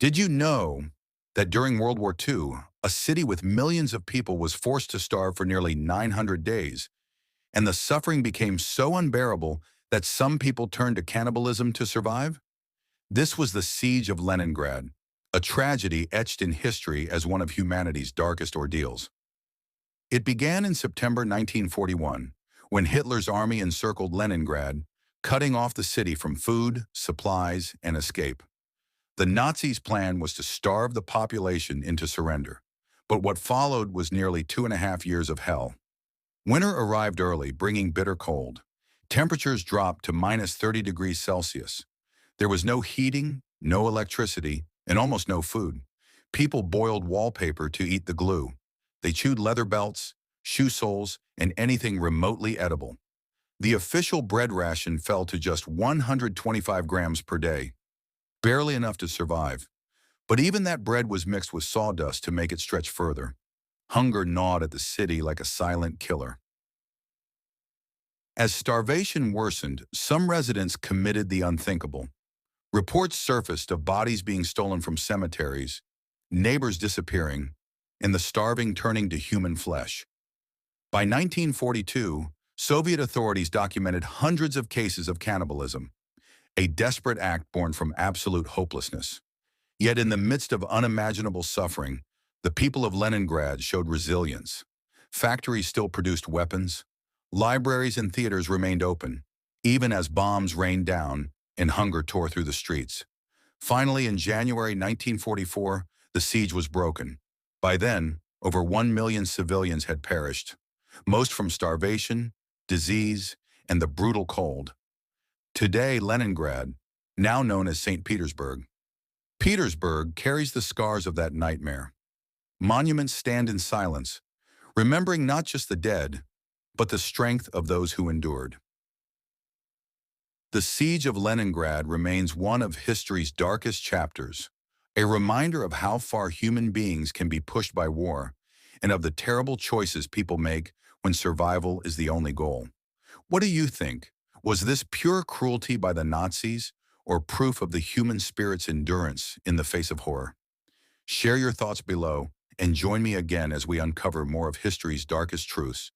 Did you know that during World War II, a city with millions of people was forced to starve for nearly 900 days, and the suffering became so unbearable that some people turned to cannibalism to survive? This was the Siege of Leningrad, a tragedy etched in history as one of humanity's darkest ordeals. It began in September 1941, when Hitler's army encircled Leningrad, cutting off the city from food, supplies, and escape. The Nazis' plan was to starve the population into surrender, but what followed was nearly 2.5 years of hell. Winter arrived early, bringing bitter cold. Temperatures dropped to minus 30 degrees Celsius. There was no heating, no electricity, and almost no food. People boiled wallpaper to eat the glue. They chewed leather belts, shoe soles, and anything remotely edible. The official bread ration fell to just 125 grams per day, barely enough to survive. But even that bread was mixed with sawdust to make it stretch further. Hunger gnawed at the city like a silent killer. As starvation worsened, some residents committed the unthinkable. Reports surfaced of bodies being stolen from cemeteries, neighbors disappearing, and the starving turning to human flesh. By 1942, Soviet authorities documented hundreds of cases of cannibalism, a desperate act born from absolute hopelessness. Yet in the midst of unimaginable suffering, the people of Leningrad showed resilience. Factories still produced weapons. Libraries and theaters remained open, even as bombs rained down and hunger tore through the streets. Finally, in January 1944, the siege was broken. By then, over 1 million civilians had perished, most from starvation, disease, and the brutal cold. Today, Leningrad, now known as St. Petersburg carries the scars of that nightmare. Monuments stand in silence, remembering not just the dead, but the strength of those who endured. The Siege of Leningrad remains one of history's darkest chapters, a reminder of how far human beings can be pushed by war and of the terrible choices people make when survival is the only goal. What do you think? Was this pure cruelty by the Nazis or proof of the human spirit's endurance in the face of horror? Share your thoughts below and join me again as we uncover more of history's darkest truths.